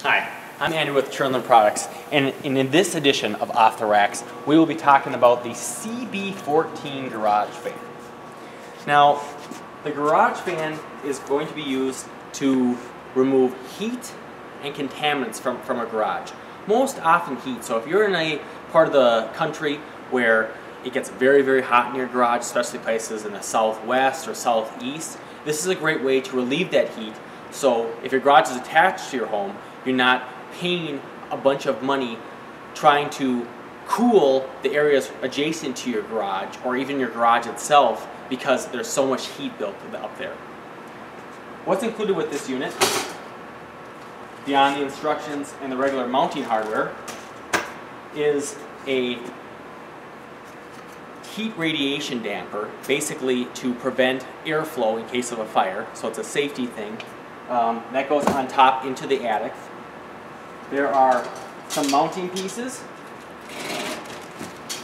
Hi, I'm Andy with Tjernlund Products, and in this edition of Off the Racks, we will be talking about the CB14 garage fan. Now, the garage fan is going to be used to remove heat and contaminants from a garage. Most often heat, so if you're in a part of the country where it gets very, very hot in your garage, especially places in the southwest or southeast, this is a great way to relieve that heat. So if your garage is attached to your home, you're not paying a bunch of money trying to cool the areas adjacent to your garage or even your garage itself because there's so much heat built up there. What's included with this unit, beyond the instructions and the regular mounting hardware, is a heat radiation damper, basically to prevent airflow in case of a fire, so it's a safety thing. That goes on top into the attic. There are some mounting pieces,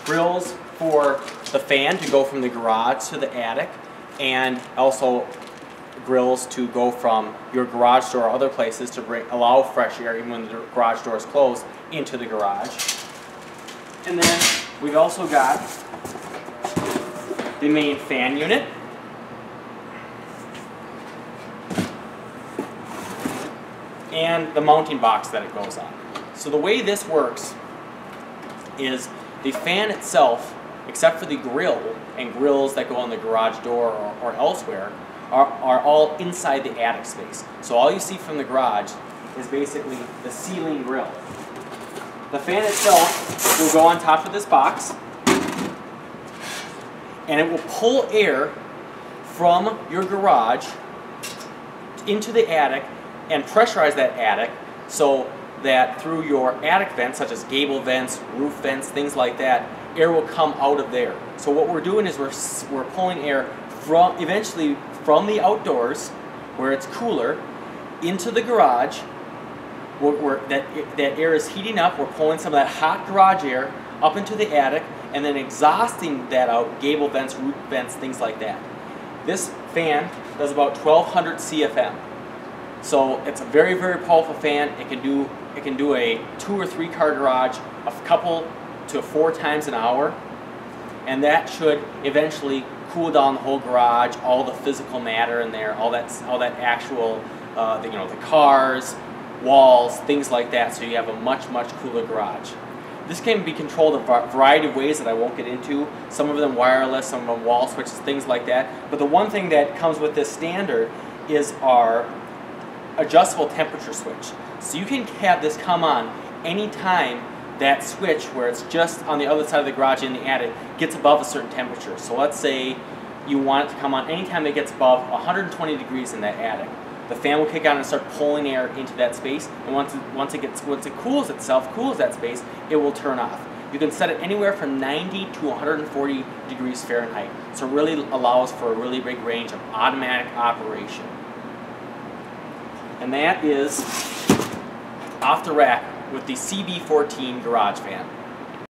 grills for the fan to go from the garage to the attic, and also grills to go from your garage door or other places to allow fresh air, even when the garage door is closed, into the garage. And then we've also got the main fan unit. And the mounting box that it goes on. So the way this works is the fan itself, except for the grill and grills that go on the garage door or elsewhere, are all inside the attic space. So all you see from the garage is basically the ceiling grill. The fan itself will go on top of this box, and it will pull air from your garage into the attic and pressurize that attic so that through your attic vents, such as gable vents, roof vents, things like that, air will come out of there. So what we're doing is we're pulling air eventually from the outdoors, where it's cooler, into the garage, where that air is heating up. We're pulling some of that hot garage air up into the attic and then exhausting that out, gable vents, roof vents, things like that. This fan does about 1200 CFM. So it's a very, very powerful fan. It can do a 2 or 3 car garage a couple to 4 times an hour, and that should eventually cool down the whole garage, all the physical matter in there, all that actual, the cars, walls, things like that. So you have a much, much cooler garage. This can be controlled a variety of ways that I won't get into. Some of them wireless, some of them wall switches, things like that. But the one thing that comes with this standard is our adjustable temperature switch. So you can have this come on anytime that switch, where it's just on the other side of the garage in the attic, gets above a certain temperature. So let's say you want it to come on anytime it gets above 120 degrees in that attic. The fan will kick on and start pulling air into that space, and once it cools that space, it will turn off. You can set it anywhere from 90 to 140 degrees Fahrenheit. So it really allows for a really big range of automatic operation. And that is Off the Rack with the CB14 garage fan.